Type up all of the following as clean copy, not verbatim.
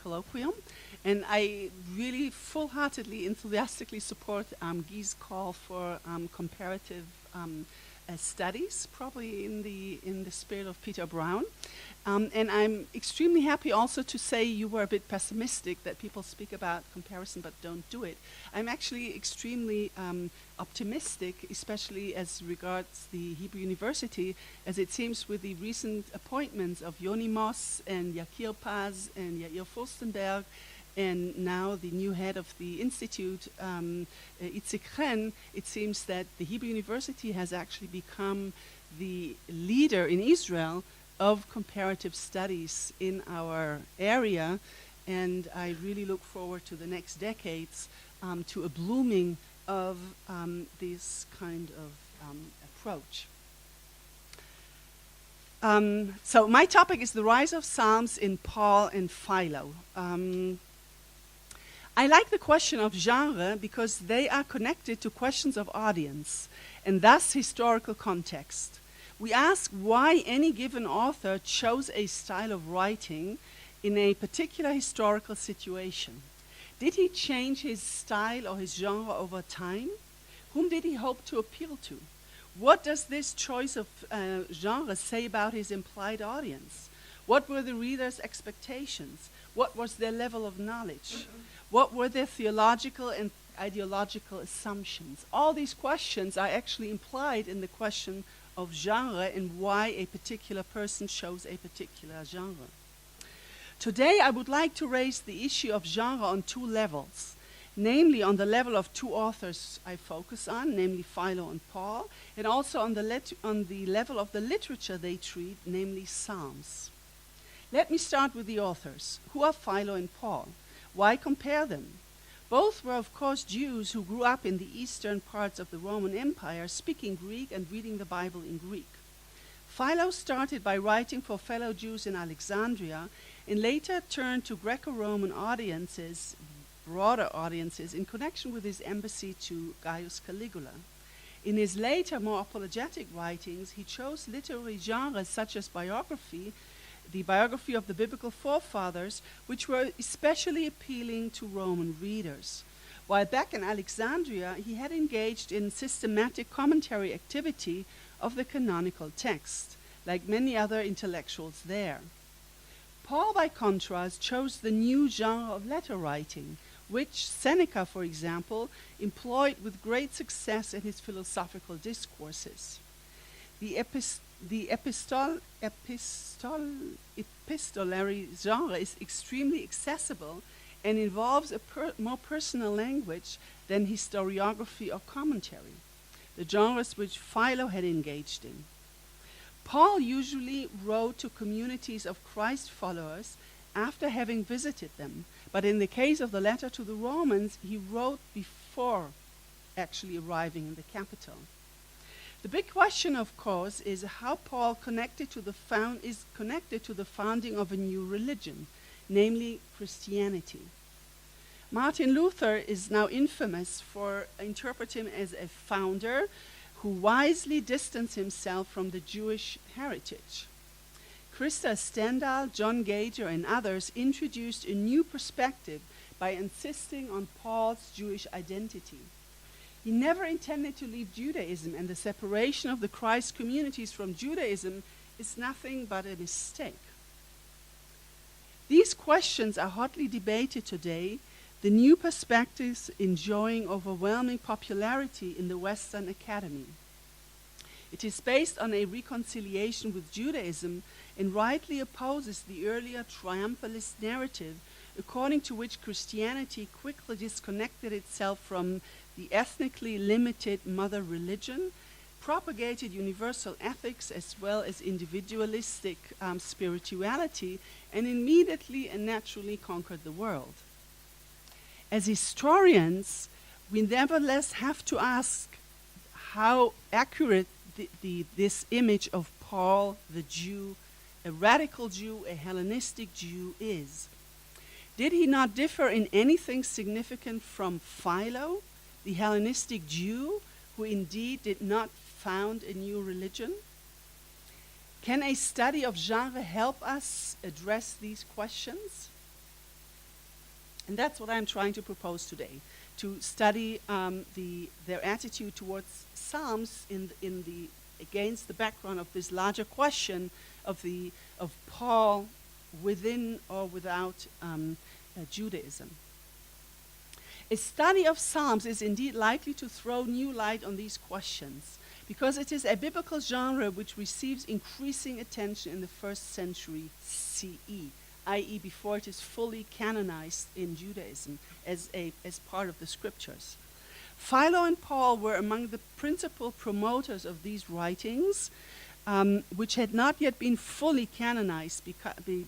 colloquium. And I really full-heartedly, enthusiastically support Guy's call for comparative studies, probably in the spirit of Peter Brown. And I'm extremely happy also to say you were a bit pessimistic that people speak about comparison but don't do it. I'm actually extremely optimistic, especially as regards the Hebrew University, as it seems with the recent appointments of Yoni Moss and Yakir Paz and Yair Furstenberg, and now the new head of the institute, Itzik Chen, it seems that the Hebrew University has actually become the leader in Israel of comparative studies in our area, and I really look forward to the next decades to a blooming of this kind of approach. So my topic is the rise of Psalms in Paul and Philo. I like the question of genre because they are connected to questions of audience and thus historical context. We ask why any given author chose a style of writing in a particular historical situation. Did he change his style or his genre over time? Whom did he hope to appeal to? What does this choice of genre say about his implied audience? What were the reader's expectations? What was their level of knowledge? What were their theological and ideological assumptions? All these questions are actually implied in the question of genre and why a particular person chose a particular genre. Today, I would like to raise the issue of genre on two levels, namely on the level of two authors I focus on, namely Philo and Paul, and also on the level of the literature they treat, namely Psalms. Let me start with the authors. Who are Philo and Paul? Why compare them? Both were, of course, Jews who grew up in the eastern parts of the Roman Empire, speaking Greek and reading the Bible in Greek. Philo started by writing for fellow Jews in Alexandria and later turned to Greco-Roman audiences, broader audiences, in connection with his embassy to Gaius Caligula. In his later, more apologetic writings, he chose literary genres such as biography, the biography of the biblical forefathers, which were especially appealing to Roman readers. While back in Alexandria, he had engaged in systematic commentary activity of the canonical text, like many other intellectuals there. Paul, by contrast, chose the new genre of letter writing, which Seneca, for example, employed with great success in his philosophical discourses. The epistolary genre is extremely accessible and involves a more personal language than historiography or commentary, the genres which Philo had engaged in. Paul usually wrote to communities of Christ followers after having visited them, but in the case of the letter to the Romans, he wrote before actually arriving in the capital. The big question, of course, is how Paul is connected to the founding of a new religion, namely Christianity. Martin Luther is now infamous for interpreting him as a founder who wisely distanced himself from the Jewish heritage. Krista Stendhal, John Gager, and others introduced a new perspective by insisting on Paul's Jewish identity. He never intended to leave Judaism, and the separation of the Christ communities from Judaism is nothing but a mistake. These questions are hotly debated today, the new perspectives enjoying overwhelming popularity in the Western Academy. It is based on a reconciliation with Judaism and rightly opposes the earlier triumphalist narrative according to which Christianity quickly disconnected itself from the ethnically limited mother religion, propagated universal ethics as well as individualistic spirituality, and immediately and naturally conquered the world. As historians, we nevertheless have to ask how accurate this image of Paul, the Jew, a radical Jew, a Hellenistic Jew, is. Did he not differ in anything significant from Philo, the Hellenistic Jew, who indeed did not found a new religion? Can a study of genre help us address these questions? And that's what I'm trying to propose today, to study their attitude towards Psalms against the background of this larger question of Paul within or without Judaism. A study of Psalms is indeed likely to throw new light on these questions, because it is a biblical genre which receives increasing attention in the 1st century CE, i.e. before it is fully canonized in Judaism as part of the scriptures. Philo and Paul were among the principal promoters of these writings, which had not yet been fully canonized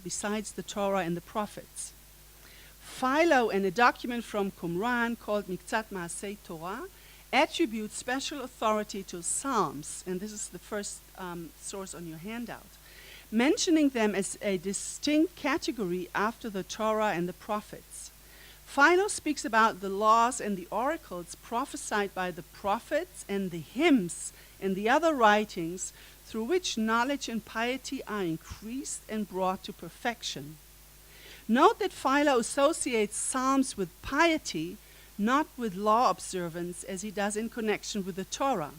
besides the Torah and the prophets. Philo, and a document from Qumran called Miktzat Maasei Torah, attribute special authority to Psalms, and this is the first source on your handout, mentioning them as a distinct category after the Torah and the prophets. Philo speaks about the laws and the oracles prophesied by the prophets and the hymns and the other writings through which knowledge and piety are increased and brought to perfection. Note that Philo associates Psalms with piety, not with law observance, as he does in connection with the Torah.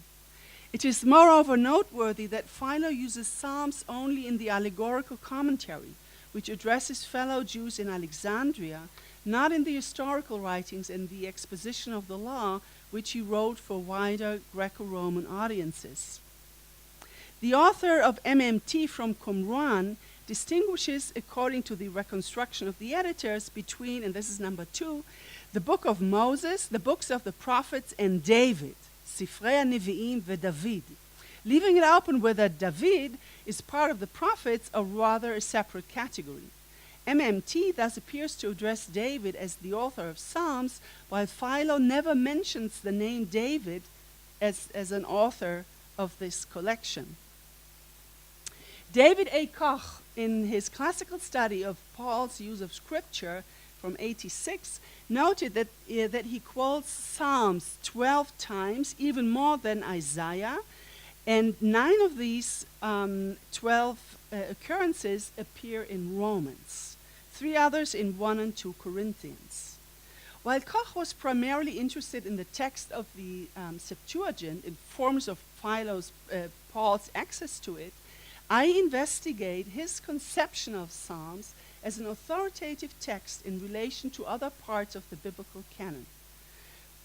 It is moreover noteworthy that Philo uses Psalms only in the allegorical commentary, which addresses fellow Jews in Alexandria, not in the historical writings and the exposition of the law, which he wrote for wider Greco-Roman audiences. The author of MMT from Qumran distinguishes, according to the reconstruction of the editors, between, and this is number 2, the book of Moses, the books of the prophets, and David, Sifrei HaNevi'im veDavid, leaving it open whether David is part of the prophets or rather a separate category. MMT thus appears to address David as the author of Psalms, while Philo never mentions the name David as an author of this collection. David A. Koch, in his classical study of Paul's use of scripture from 86, noted that he quotes Psalms 12 times, even more than Isaiah, and 9 of these 12 occurrences appear in Romans, 3 others in 1 and 2 Corinthians. While Koch was primarily interested in the text of the Septuagint in forms of Paul's access to it, I investigate his conception of Psalms as an authoritative text in relation to other parts of the biblical canon.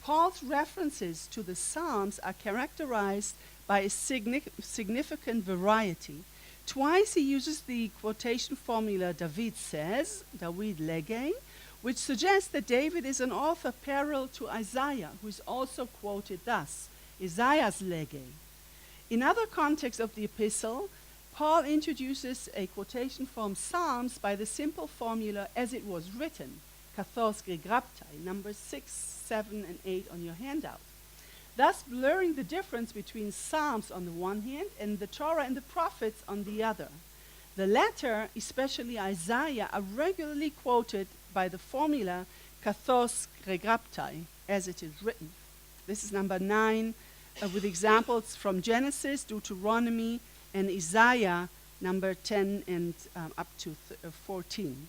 Paul's references to the Psalms are characterized by a significant variety. Twice he uses the quotation formula David says, David lege, which suggests that David is an author parallel to Isaiah, who is also quoted thus, Isaiah's lege. In other contexts of the epistle, Paul introduces a quotation from Psalms by the simple formula as it was written, kathos gegraptai, numbers 6, 7, and 8 on your handout, thus blurring the difference between Psalms on the one hand and the Torah and the prophets on the other. The latter, especially Isaiah, are regularly quoted by the formula kathos gegraptai, as it is written. This is number 9, with examples from Genesis, Deuteronomy, and Isaiah, number 10 and up to 14.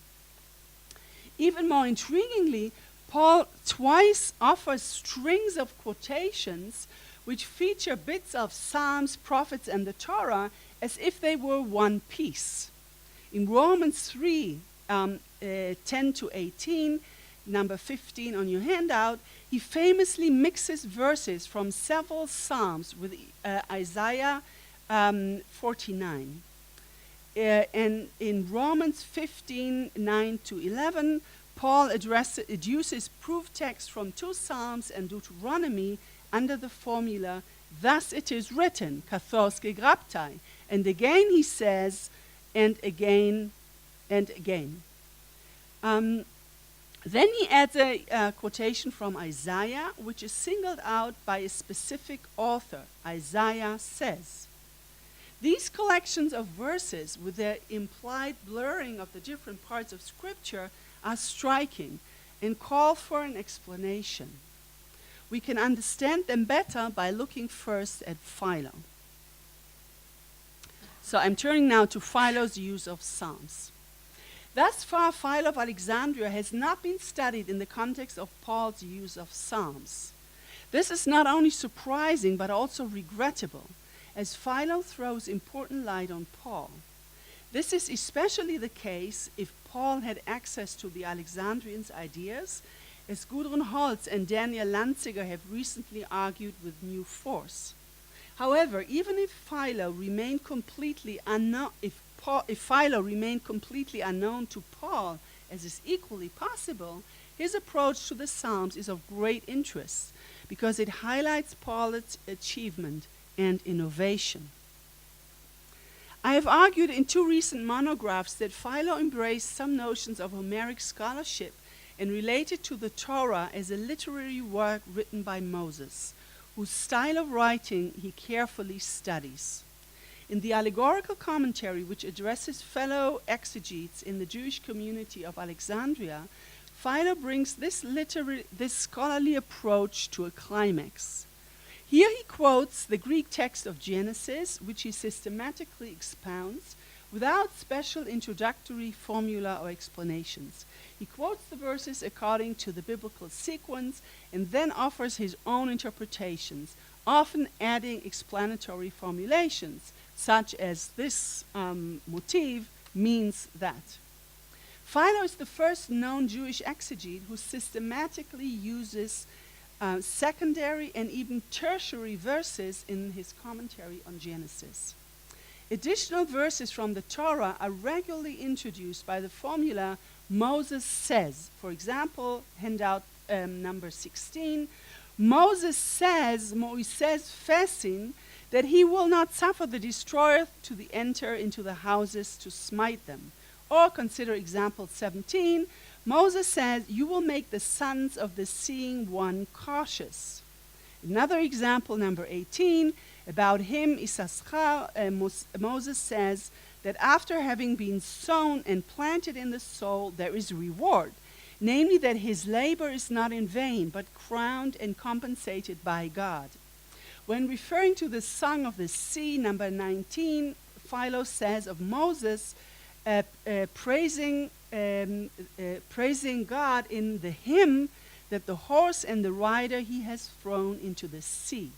Even more intriguingly, Paul twice offers strings of quotations which feature bits of Psalms, prophets, and the Torah as if they were one piece. In Romans 3, 10 to 18, number 15 on your handout, he famously mixes verses from several Psalms with Isaiah 49. And in Romans 15, 9 to 11, Paul adduces proof texts from 2 Psalms and Deuteronomy under the formula, thus it is written, kathos gegraptai. And again he says, and again, and again. Then he adds a quotation from Isaiah, which is singled out by a specific author. Isaiah says. These collections of verses, with their implied blurring of the different parts of Scripture, are striking and call for an explanation. We can understand them better by looking first at Philo. So I'm turning now to Philo's use of Psalms. Thus far, Philo of Alexandria has not been studied in the context of Paul's use of Psalms. This is not only surprising but also regrettable, as Philo throws important light on Paul. This is especially the case if Paul had access to the Alexandrians' ideas, as Gudrun Holtz and Daniel Lanziger have recently argued with new force. However, even if Philo remained completely unknown, if Philo remained completely unknown to Paul, as is equally possible, his approach to the Psalms is of great interest because it highlights Paul's achievement and innovation. I have argued in 2 recent monographs that Philo embraced some notions of Homeric scholarship and related to the Torah as a literary work written by Moses, whose style of writing he carefully studies. In the allegorical commentary, which addresses fellow exegetes in the Jewish community of Alexandria, Philo brings this scholarly approach to a climax. Here he quotes the Greek text of Genesis, which he systematically expounds without special introductory formula or explanations. He quotes the verses according to the biblical sequence and then offers his own interpretations, often adding explanatory formulations, such as this motif means that. Philo is the first known Jewish exegete who systematically uses secondary and even tertiary verses in his commentary on Genesis. Additional verses from the Torah are regularly introduced by the formula Moses says. For example, handout number 16, Moses says, facing, that he will not suffer the destroyer to enter into the houses to smite them. Or consider example 17, Moses says, you will make the sons of the seeing one cautious. Another example, number 18, about him, Issachar, Moses says that after having been sown and planted in the soul, there is reward, namely that his labor is not in vain, but crowned and compensated by God. When referring to the Song of the Sea, number 19, Philo says of Moses, praising God in the hymn that the horse and the rider he has thrown into the sea.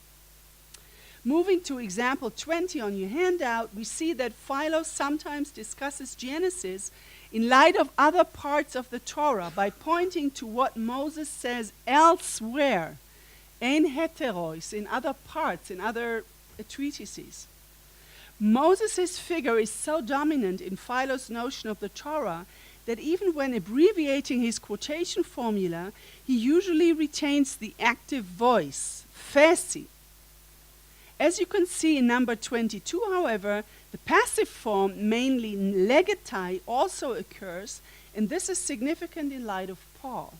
Moving to example 20 on your handout, we see that Philo sometimes discusses Genesis in light of other parts of the Torah by pointing to what Moses says elsewhere, ein heteros, in other parts, in other treatises. Moses' figure is so dominant in Philo's notion of the Torah that even when abbreviating his quotation formula, he usually retains the active voice, fesi. As you can see in number 22, however, the passive form, mainly legetai, also occurs, and this is significant in light of Paul.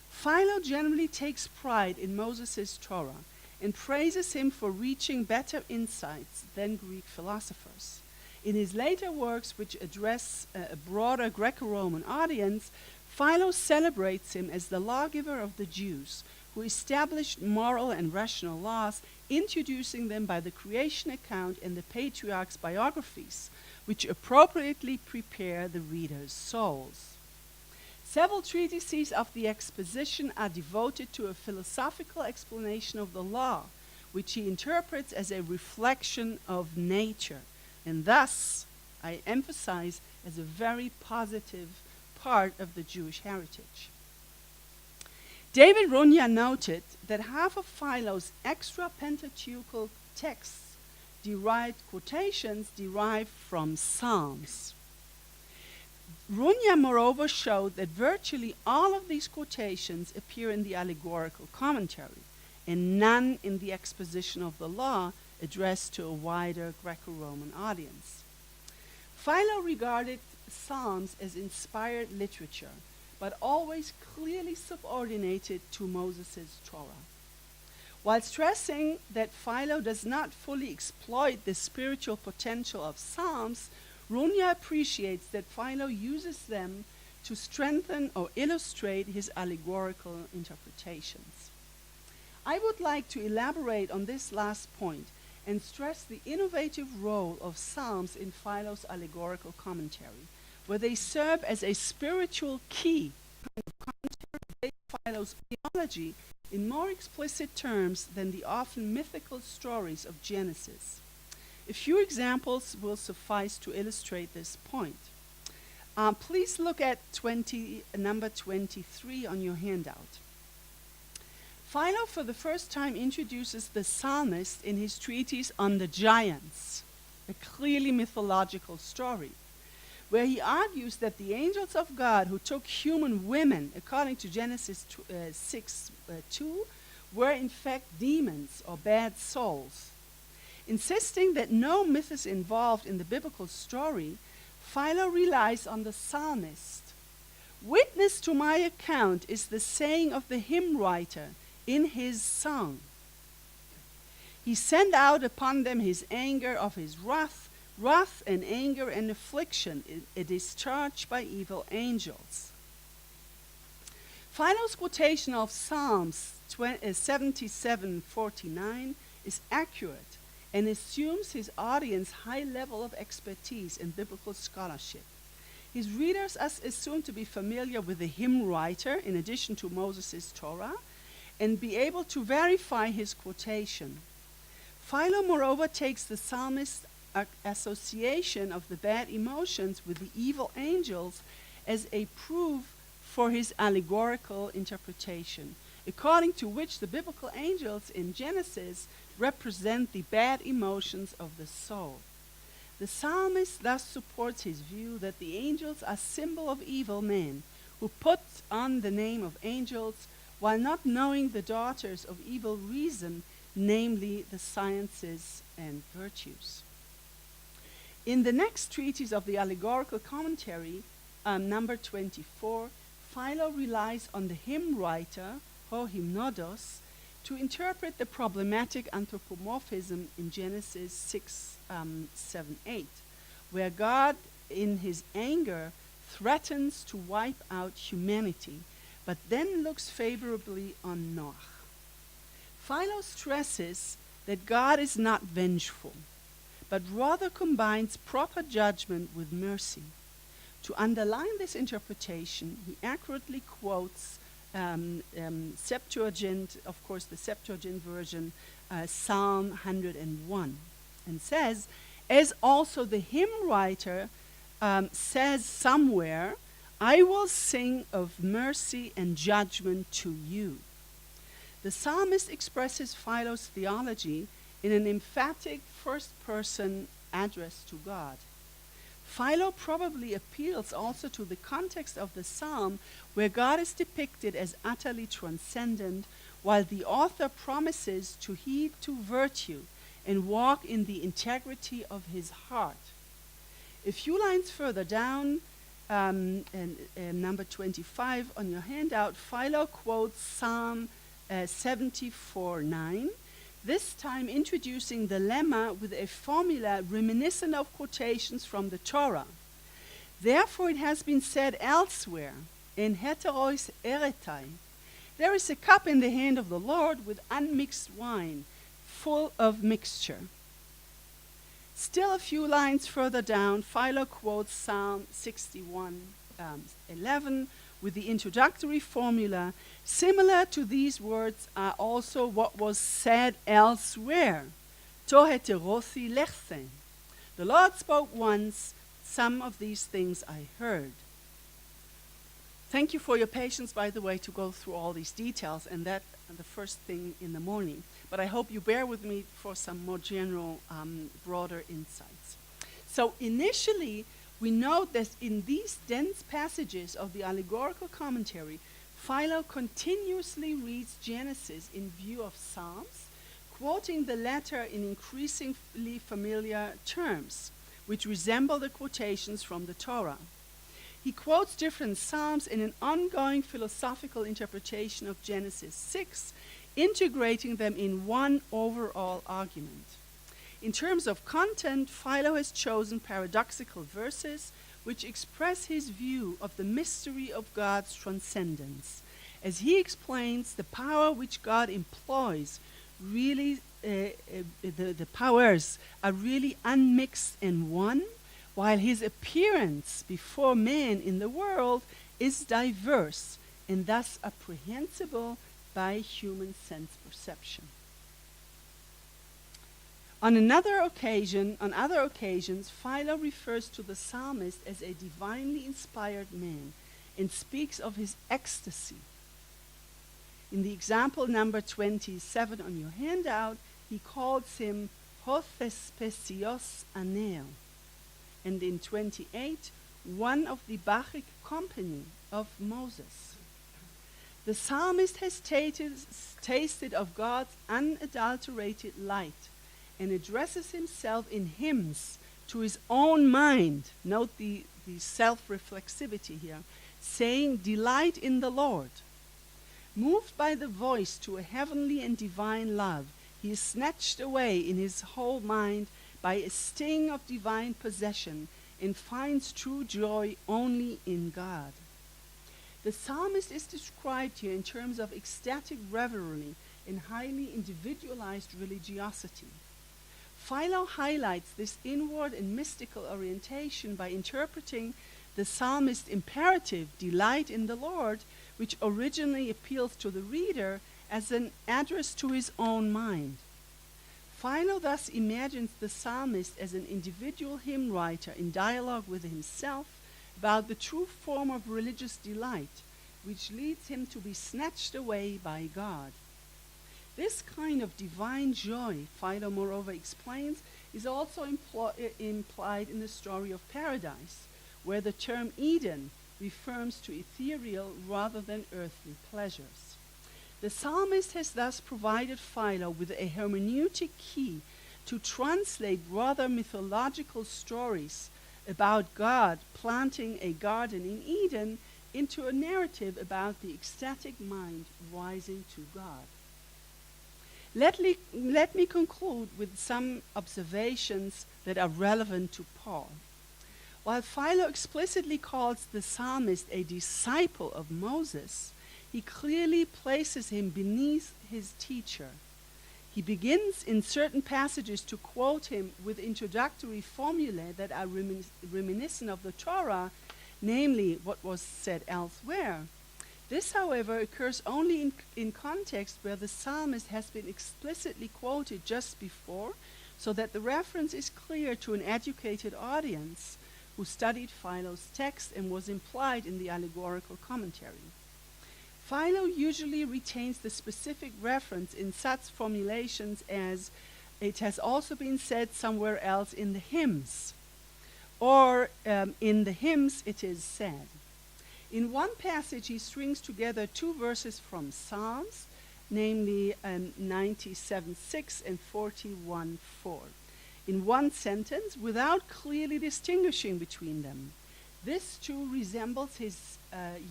Philo generally takes pride in Moses' Torah and praises him for reaching better insights than Greek philosophers. In his later works, which address a broader Greco-Roman audience, Philo celebrates him as the lawgiver of the Jews, who established moral and rational laws, introducing them by the creation account and the patriarchs' biographies, which appropriately prepare the reader's souls. Several treatises of the exposition are devoted to a philosophical explanation of the law, which he interprets as a reflection of nature, and thus, I emphasize, as a very positive part of the Jewish heritage. David Runya noted that half of Philo's extra Pentateuchal texts quotations derived from Psalms. Runya, moreover, showed that virtually all of these quotations appear in the allegorical commentary, and none in the exposition of the law addressed to a wider Greco-Roman audience. Philo regarded Psalms as inspired literature, but always clearly subordinated to Moses' Torah. While stressing that Philo does not fully exploit the spiritual potential of Psalms, Runya appreciates that Philo uses them to strengthen or illustrate his allegorical interpretations. I would like to elaborate on this last point and stress the innovative role of Psalms in Philo's allegorical commentary, where they serve as a spiritual key to Philo's theology in more explicit terms than the often mythical stories of Genesis. A few examples will suffice to illustrate this point. Please look at number 23 on your handout. Philo for the first time introduces the psalmist in his treatise on the giants, a clearly mythological story, where he argues that the angels of God who took human women, according to Genesis 6:2, were in fact demons or bad souls. Insisting that no myth is involved in the biblical story, Philo relies on the psalmist. Witness to my account is the saying of the hymn writer in his song. He sent out upon them his anger of his wrath and anger and affliction, a discharge by evil angels. Philo's quotation of Psalms 77:49 is accurate and assumes his audience high level of expertise in biblical scholarship. His readers are assumed to be familiar with the hymn writer in addition to Moses' Torah and be able to verify his quotation. Philo, moreover, takes the psalmist's association of the bad emotions with the evil angels as a proof for his allegorical interpretation, according to which the biblical angels in Genesis represent the bad emotions of the soul. The psalmist thus supports his view that the angels are symbol of evil men who put on the name of angels while not knowing the daughters of evil reason, namely the sciences and virtues. In the next treatise of the allegorical commentary, number 24, Philo relies on the hymn writer, Ho Hymnodos, to interpret the problematic anthropomorphism in Genesis 6:7-8, where God, in his anger, threatens to wipe out humanity, but then looks favorably on Noah. Philo stresses that God is not vengeful, but rather combines proper judgment with mercy. To underline this interpretation, he accurately quotes Septuagint, of course the Septuagint version, Psalm 101, and says, as also the hymn writer says somewhere, I will sing of mercy and judgment to you. The psalmist expresses Philo's theology in an emphatic first-person address to God. Philo probably appeals also to the context of the psalm where God is depicted as utterly transcendent, while the author promises to heed to virtue and walk in the integrity of his heart. A few lines further down, number 25 on your handout, Philo quotes Psalm 74:9, this time introducing the lemma with a formula reminiscent of quotations from the Torah. Therefore it has been said elsewhere, in heterois eretai, there is a cup in the hand of the Lord with unmixed wine, full of mixture. Still a few lines further down, Philo quotes Psalm 61:11 with the introductory formula, similar to these words are also what was said elsewhere. To heterothi lechthen. The Lord spoke once, some of these things I heard. Thank you for your patience, by the way, to go through all these details, and that the first thing in the morning. But I hope you bear with me for some more general, broader insights. So initially, we note that in these dense passages of the allegorical commentary, Philo continuously reads Genesis in view of Psalms, quoting the latter in increasingly familiar terms, which resemble the quotations from the Torah. He quotes different Psalms in an ongoing philosophical interpretation of Genesis 6, integrating them in one overall argument. In terms of content, Philo has chosen paradoxical verses which express his view of the mystery of God's transcendence. As he explains, the power which God employs really, the powers are really unmixed and one, while his appearance before man in the world is diverse and thus apprehensible by human sense perception. On other occasions, Philo refers to the psalmist as a divinely inspired man and speaks of his ecstasy. In the example number 27 on your handout, he calls him Hothespesios Aneo, and in 28, one of the Bachic company of Moses. The psalmist has tasted of God's unadulterated light and addresses himself in hymns to his own mind. Note the self-reflexivity here, saying, "Delight in the Lord." Moved by the voice to a heavenly and divine love, he is snatched away in his whole mind by a sting of divine possession and finds true joy only in God. The psalmist is described here in terms of ecstatic revelry and highly individualized religiosity. Philo highlights this inward and mystical orientation by interpreting the psalmist's imperative, "Delight in the Lord," which originally appeals to the reader, as an address to his own mind. Philo thus imagines the psalmist as an individual hymn writer in dialogue with himself about the true form of religious delight, which leads him to be snatched away by God. This kind of divine joy, Philo moreover explains, is also implied in the story of paradise, where the term Eden refers to ethereal rather than earthly pleasures. The psalmist has thus provided Philo with a hermeneutic key to translate rather mythological stories about God planting a garden in Eden into a narrative about the ecstatic mind rising to God. Let me conclude with some observations that are relevant to Paul. While Philo explicitly calls the psalmist a disciple of Moses, he clearly places him beneath his teacher. He begins in certain passages to quote him with introductory formulae that are reminiscent of the Torah, namely what was said elsewhere. This, however, occurs only in context where the psalmist has been explicitly quoted just before, so that the reference is clear to an educated audience who studied Philo's text and was implied in the allegorical commentary. Philo usually retains the specific reference in such formulations as, "It has also been said somewhere else in the hymns," or "In the hymns it is said." In one passage, he strings together two verses from Psalms, namely 97:6 and 41:4, in one sentence without clearly distinguishing between them. This too resembles his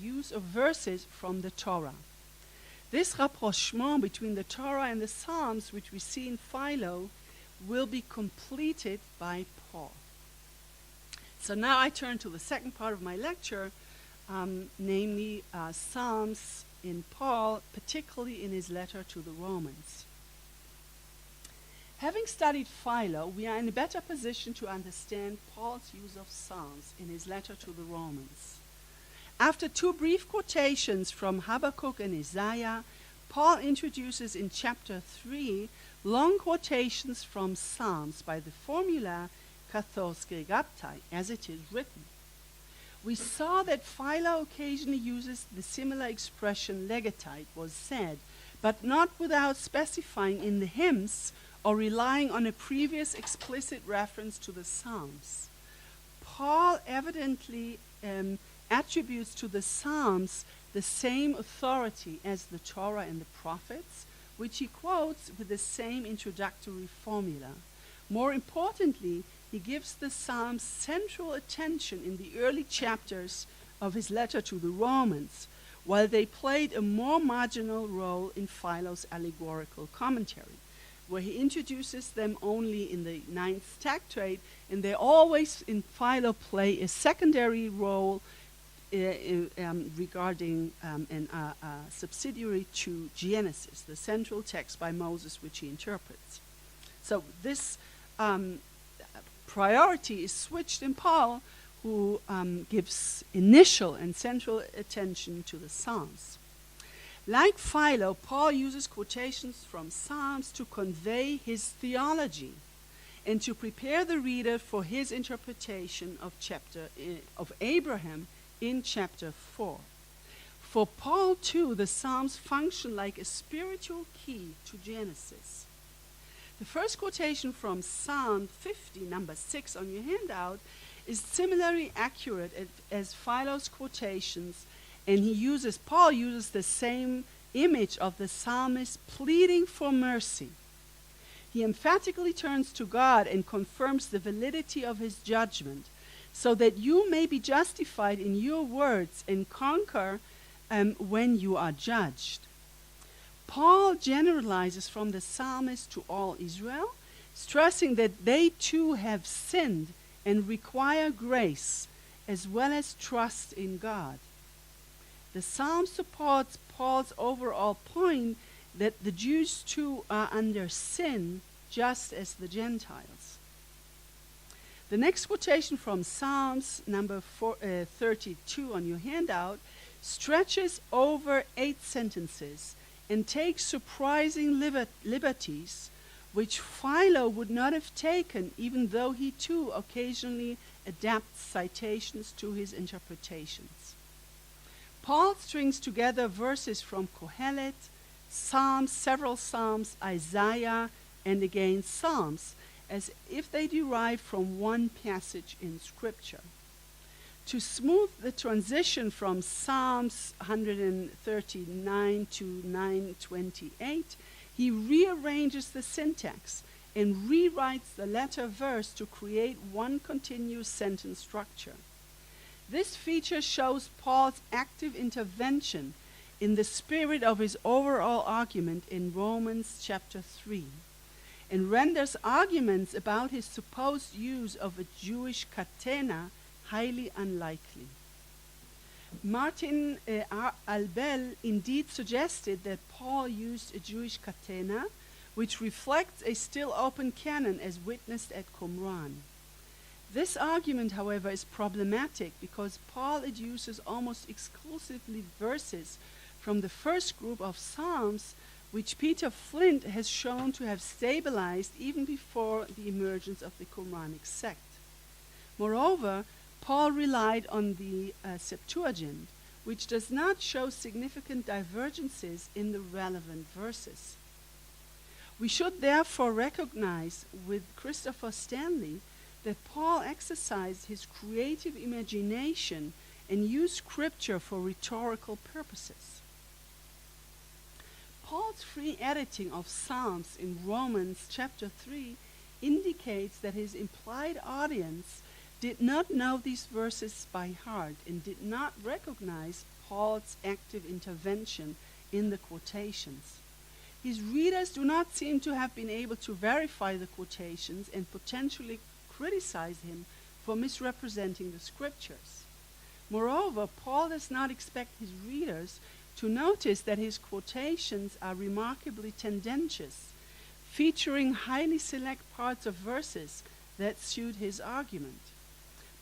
use of verses from the Torah. This rapprochement between the Torah and the Psalms, which we see in Philo, will be completed by Paul. So now I turn to the second part of my lecture, namely Psalms in Paul, particularly in his letter to the Romans. Having studied Philo, we are in a better position to understand Paul's use of Psalms in his letter to the Romans. After two brief quotations from Habakkuk and Isaiah, Paul introduces in chapter 3 long quotations from Psalms by the formula kathos gregaptai, as it is written. We saw that Philo occasionally uses the similar expression legatite, was said, but not without specifying in the hymns or relying on a previous explicit reference to the Psalms. Paul evidently attributes to the Psalms the same authority as the Torah and the prophets, which he quotes with the same introductory formula. More importantly, he gives the Psalms central attention in the early chapters of his letter to the Romans, while they played a more marginal role in Philo's allegorical commentary, where he introduces them only in the 9th tractate, and they always in Philo play a secondary role regarding and subsidiary to Genesis, the central text by Moses, which he interprets. So this priority is switched in Paul, who gives initial and central attention to the Psalms. Like Philo, Paul uses quotations from Psalms to convey his theology and to prepare the reader for his interpretation of Abraham in chapter 4. For Paul, too, the Psalms function like a spiritual key to Genesis. The first quotation from Psalm 50, number 6 on your handout, is similarly accurate as Philo's quotations, and Paul uses the same image of the psalmist pleading for mercy. He emphatically turns to God and confirms the validity of his judgment, so that you may be justified in your words and conquer when you are judged. Paul generalizes from the psalmist to all Israel, stressing that they too have sinned and require grace as well as trust in God. The psalm supports Paul's overall point that the Jews too are under sin, just as the Gentiles. The next quotation from Psalms number 32 on your handout stretches over 8 sentences and takes surprising liberties which Philo would not have taken, even though he too occasionally adapts citations to his interpretations. Paul strings together verses from Kohelet, Psalms, several Psalms, Isaiah, and again Psalms, as if they derive from one passage in Scripture. To smooth the transition from Psalms 139 to 928, he rearranges the syntax and rewrites the latter verse to create one continuous sentence structure. This feature shows Paul's active intervention in the spirit of his overall argument in Romans chapter 3, and renders arguments about his supposed use of a Jewish katena highly unlikely. Martin Albel indeed suggested that Paul used a Jewish katena, which reflects a still open canon as witnessed at Qumran. This argument, however, is problematic because Paul adduces almost exclusively verses from the first group of Psalms, which Peter Flint has shown to have stabilized even before the emergence of the Qumranic sect. Moreover, Paul relied on the Septuagint, which does not show significant divergences in the relevant verses. We should therefore recognize with Christopher Stanley that Paul exercised his creative imagination and used Scripture for rhetorical purposes. Paul's free editing of Psalms in Romans chapter 3 indicates that his implied audience did not know these verses by heart and did not recognize Paul's active intervention in the quotations. His readers do not seem to have been able to verify the quotations and potentially criticize him for misrepresenting the Scriptures. Moreover, Paul does not expect his readers to notice that his quotations are remarkably tendentious, featuring highly select parts of verses that suit his argument.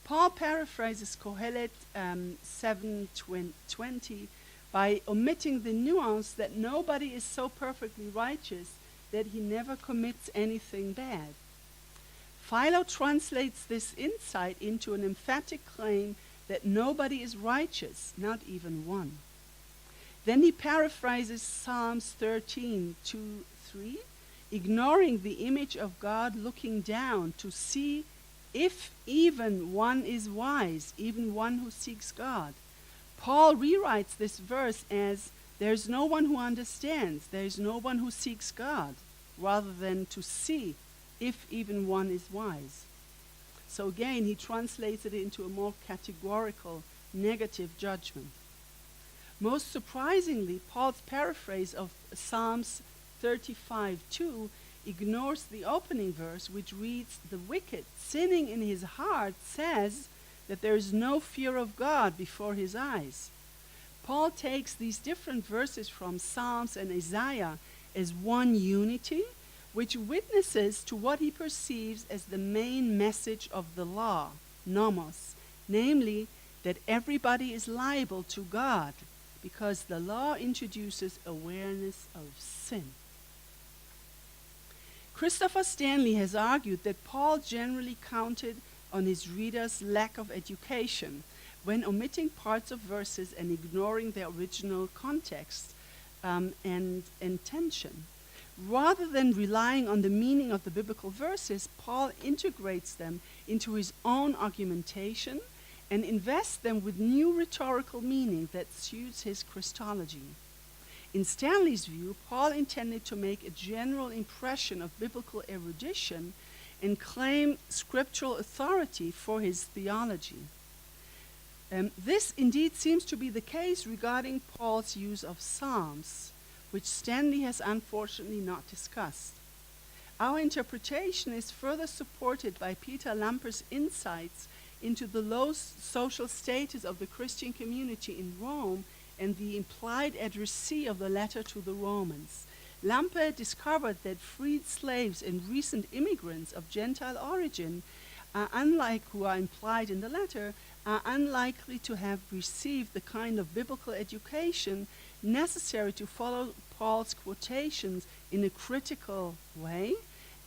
Paul paraphrases Kohelet 7:20 by omitting the nuance that nobody is so perfectly righteous that he never commits anything bad. Philo translates this insight into an emphatic claim that nobody is righteous, not even one. Then he paraphrases Psalms 13:2-3, ignoring the image of God looking down to see if even one is wise, even one who seeks God. Paul rewrites this verse as, there's no one who understands, there's no one who seeks God, rather than to see if even one is wise. So again, he translates it into a more categorical, negative judgment. Most surprisingly, Paul's paraphrase of Psalms 35:2 ignores the opening verse, which reads, the wicked, sinning in his heart, says that there is no fear of God before his eyes. Paul takes these different verses from Psalms and Isaiah as one unity, which witnesses to what he perceives as the main message of the law, nomos, namely that everybody is liable to God because the law introduces awareness of sin. Christopher Stanley has argued that Paul generally counted on his readers' lack of education when omitting parts of verses and ignoring their original context and intention. Rather than relying on the meaning of the biblical verses, Paul integrates them into his own argumentation and invests them with new rhetorical meaning that suits his Christology. In Stanley's view, Paul intended to make a general impression of biblical erudition and claim scriptural authority for his theology. This indeed seems to be the case regarding Paul's use of Psalms, which Stanley has unfortunately not discussed. Our interpretation is further supported by Peter Lamper's insights into the low social status of the Christian community in Rome and the implied addressee of the letter to the Romans. Lamper discovered that freed slaves and recent immigrants of Gentile origin, who are implied in the letter, are unlikely to have received the kind of biblical education necessary to follow Paul's quotations in a critical way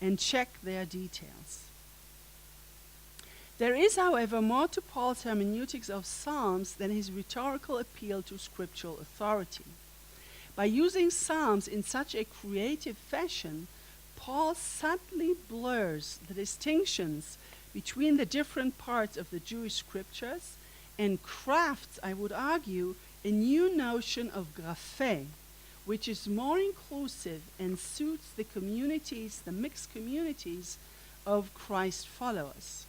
and check their details. There is, however, more to Paul's hermeneutics of Psalms than his rhetorical appeal to scriptural authority. By using Psalms in such a creative fashion, Paul subtly blurs the distinctions between the different parts of the Jewish scriptures and crafts, I would argue, a new notion of graphe, which is more inclusive and suits the communities, the mixed communities of Christ followers.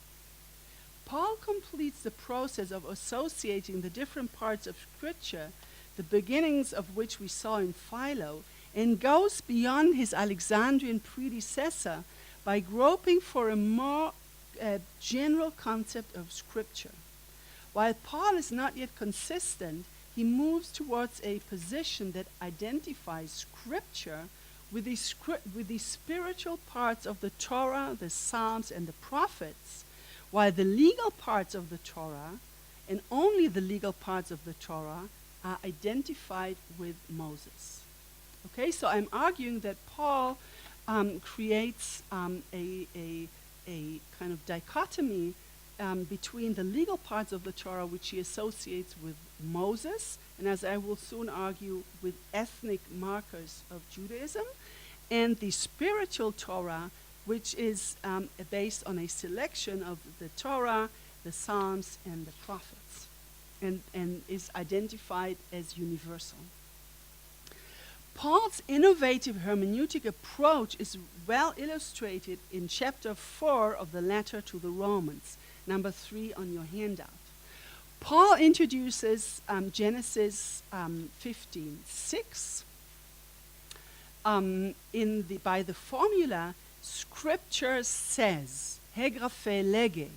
Paul completes the process of associating the different parts of Scripture, the beginnings of which we saw in Philo, and goes beyond his Alexandrian predecessor by groping for a more general concept of Scripture. While Paul is not yet consistent, he moves towards a position that identifies Scripture with the spiritual parts of the Torah, the Psalms, and the prophets, while the legal parts of the Torah, and only the legal parts of the Torah, are identified with Moses. Okay, so I'm arguing that Paul creates a kind of dichotomy between the legal parts of the Torah, which he associates with Moses, and as I will soon argue, with ethnic markers of Judaism, and the spiritual Torah, which is based on a selection of the Torah, the Psalms, and the prophets, and is identified as universal. Paul's innovative hermeneutic approach is well illustrated in chapter 4 of the letter to the Romans, number 3 on your handout. Paul introduces Genesis 15:6 by the formula, Scripture says, hegraphe lege,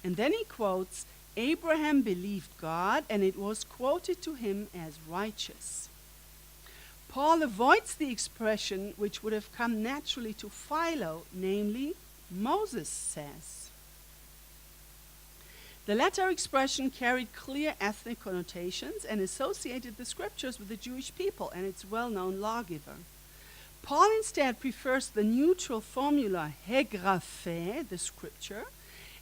and then he quotes, Abraham believed God, and it was quoted to him as righteous. Paul avoids the expression which would have come naturally to Philo, namely, Moses says. The latter expression carried clear ethnic connotations and associated the scriptures with the Jewish people and its well-known lawgiver. Paul instead prefers the neutral formula hegraphe, the scripture,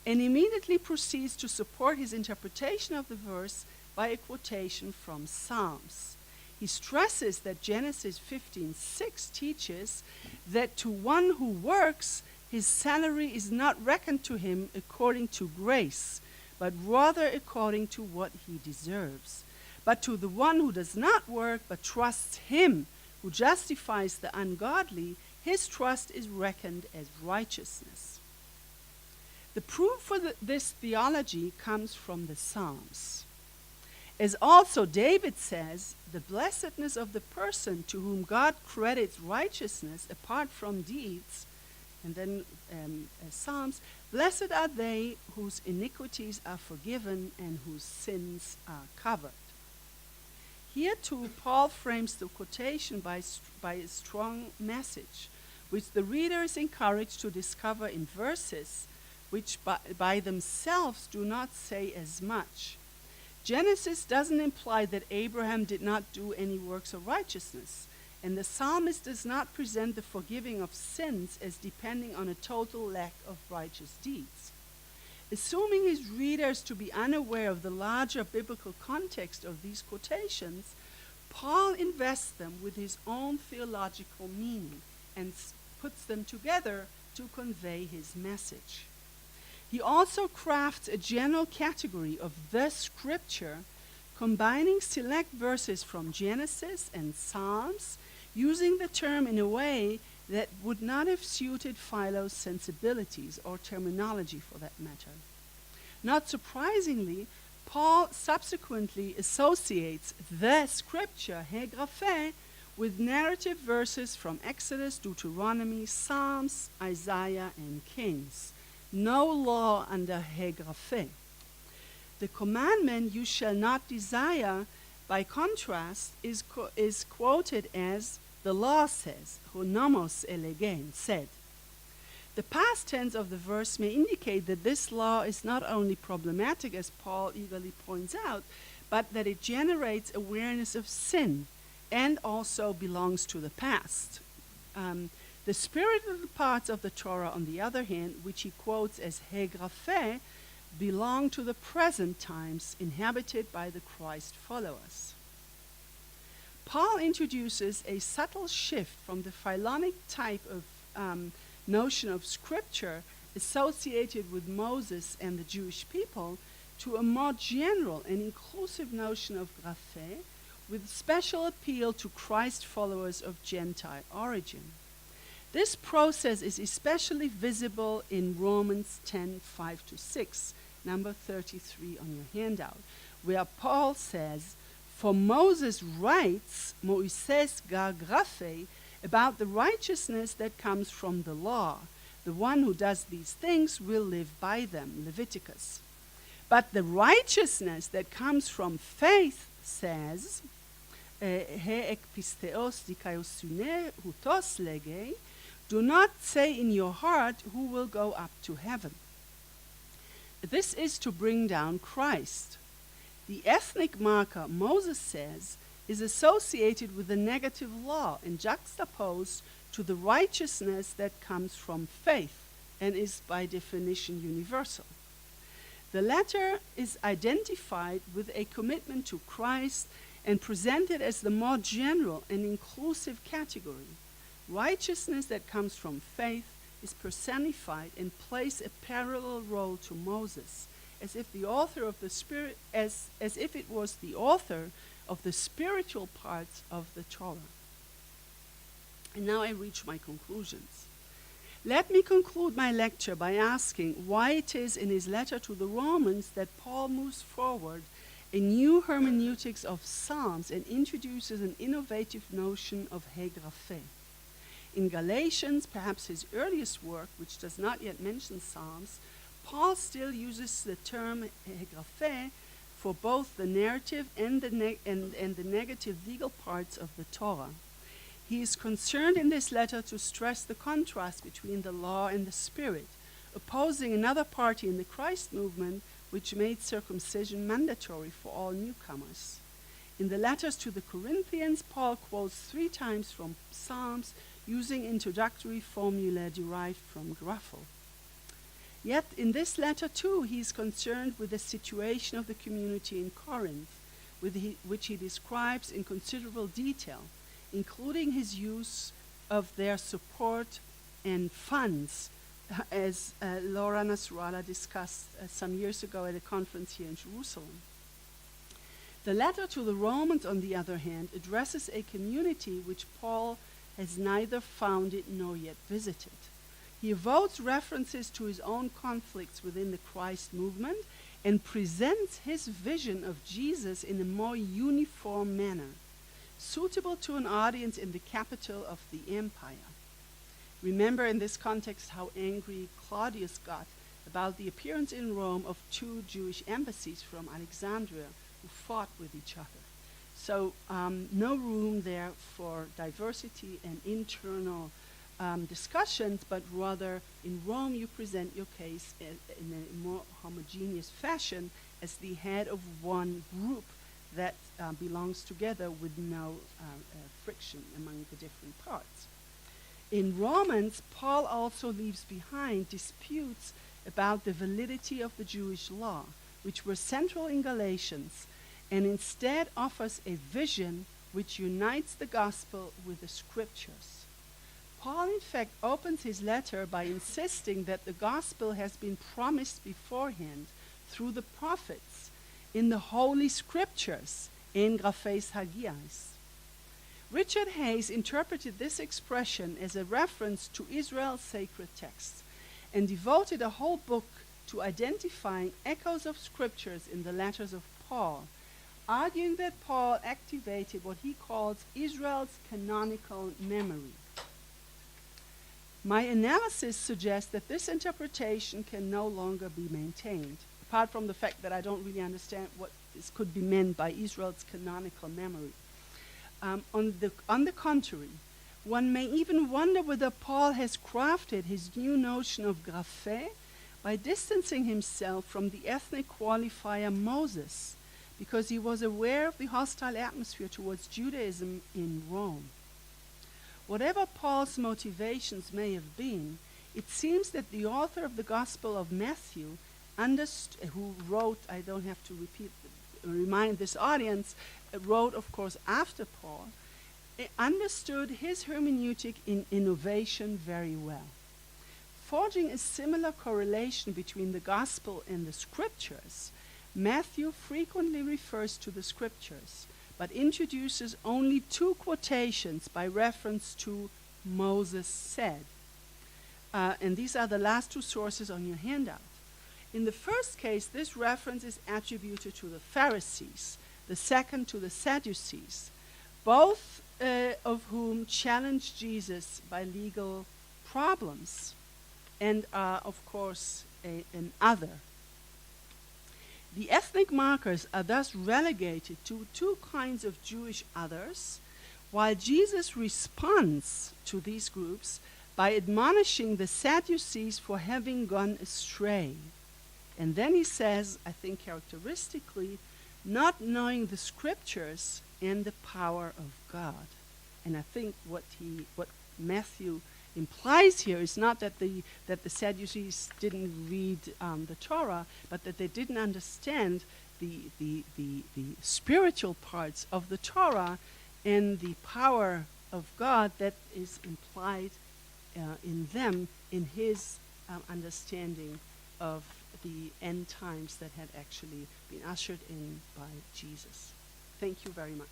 and immediately proceeds to support his interpretation of the verse by a quotation from Psalms. He stresses that Genesis 15:6 teaches that to one who works, his salary is not reckoned to him according to grace, but rather according to what he deserves. But to the one who does not work, but trusts him who justifies the ungodly, his trust is reckoned as righteousness. The proof for this theology comes from the Psalms. As also David says, the blessedness of the person to whom God credits righteousness apart from deeds, and then Psalms, blessed are they whose iniquities are forgiven and whose sins are covered. Here too, Paul frames the quotation by a strong message, which the reader is encouraged to discover in verses which by themselves do not say as much. Genesis doesn't imply that Abraham did not do any works of righteousness, and the psalmist does not present the forgiving of sins as depending on a total lack of righteous deeds. Assuming his readers to be unaware of the larger biblical context of these quotations, Paul invests them with his own theological meaning and puts them together to convey his message. He also crafts a general category of the scripture, combining select verses from Genesis and Psalms, using the term in a way that would not have suited Philo's sensibilities or terminology for that matter. Not surprisingly, Paul subsequently associates the scripture, hegraphe, with narrative verses from Exodus, Deuteronomy, Psalms, Isaiah, and Kings. No law under hegraphe. The commandment, "You shall not desire," by contrast, is quoted as the law says, "Honomos elegen," said. The past tense of the verse may indicate that this law is not only problematic, as Paul eagerly points out, but that it generates awareness of sin and also belongs to the past. The spiritual parts of the Torah, on the other hand, which he quotes as hegraphe, belong to the present times inhabited by the Christ followers. Paul introduces a subtle shift from the Philonic type of notion of scripture associated with Moses and the Jewish people to a more general and inclusive notion of graphe, with special appeal to Christ followers of Gentile origin. This process is especially visible in Romans 10:5-6, number 33 on your handout, where Paul says, "For Moses writes, Moises gar graphe, about the righteousness that comes from the law. The one who does these things will live by them," Leviticus. "But the righteousness that comes from faith says, he ekpisteos dikaiosune hutos lege, do not say in your heart, who will go up to heaven." This is to bring down Christ. The ethnic marker, Moses says, is associated with the negative law and juxtaposed to the righteousness that comes from faith and is by definition universal. The latter is identified with a commitment to Christ and presented as the more general and inclusive category. Righteousness that comes from faith is personified and plays a parallel role to Moses, as if the author of the spirit, as if it was the author of the spiritual parts of the Torah. And now I reach my conclusions. Let me conclude my lecture by asking why it is in his letter to the Romans that Paul moves forward a new hermeneutics of Psalms and introduces an innovative notion of hegraphe. In Galatians, perhaps his earliest work, which does not yet mention Psalms, Paul still uses the term hegraphe for both the narrative and the negative legal parts of the Torah. He is concerned in this letter to stress the contrast between the law and the spirit, opposing another party in the Christ movement which made circumcision mandatory for all newcomers. In the letters to the Corinthians, Paul quotes 3 times from Psalms using introductory formula derived from grapho. Yet in this letter too, he is concerned with the situation of the community in Corinth, which he describes in considerable detail, including his use of their support and funds, as Laura Nasrallah discussed some years ago at a conference here in Jerusalem. The letter to the Romans, on the other hand, addresses a community which Paul has neither founded nor yet visited. He avoids references to his own conflicts within the Christ movement and presents his vision of Jesus in a more uniform manner, suitable to an audience in the capital of the empire. Remember in this context how angry Claudius got about the appearance in Rome of 2 Jewish embassies from Alexandria who fought with each other. So no room there for diversity and internal discussions, but rather in Rome you present your case in a more homogeneous fashion as the head of one group that belongs together with no friction among the different parts. In Romans, Paul also leaves behind disputes about the validity of the Jewish law, which were central in Galatians, and instead offers a vision which unites the gospel with the scriptures. Paul, in fact, opens his letter by insisting that the gospel has been promised beforehand through the prophets in the Holy Scriptures, en graphes hagiais. Richard Hayes interpreted this expression as a reference to Israel's sacred texts and devoted a whole book to identifying echoes of scriptures in the letters of Paul, arguing that Paul activated what he calls Israel's canonical memory. My analysis suggests that this interpretation can no longer be maintained, apart from the fact that I don't really understand what this could be meant by Israel's canonical memory. On the contrary, one may even wonder whether Paul has crafted his new notion of graphe by distancing himself from the ethnic qualifier Moses, because he was aware of the hostile atmosphere towards Judaism in Rome. Whatever Paul's motivations may have been, it seems that the author of the Gospel of Matthew, who wrote, I don't have to remind this audience, wrote, of course, after Paul, understood his hermeneutic in innovation very well. Forging a similar correlation between the Gospel and the Scriptures, Matthew frequently refers to the Scriptures, but introduces only two quotations by reference to Moses said. And these are the last two sources on your handout. In the first case, this reference is attributed to the Pharisees, the second to the Sadducees, both of whom challenged Jesus by legal problems and are, of course, an other. The ethnic markers are thus relegated to two kinds of Jewish others, while Jesus responds to these groups by admonishing the Sadducees for having gone astray. And then he says, I think characteristically, not knowing the Scriptures and the power of God. And I think what Matthew implies here is not that the Sadducees didn't read the Torah, but that they didn't understand the spiritual parts of the Torah and the power of God that is implied in them, in his understanding of the end times that had actually been ushered in by Jesus. Thank you very much.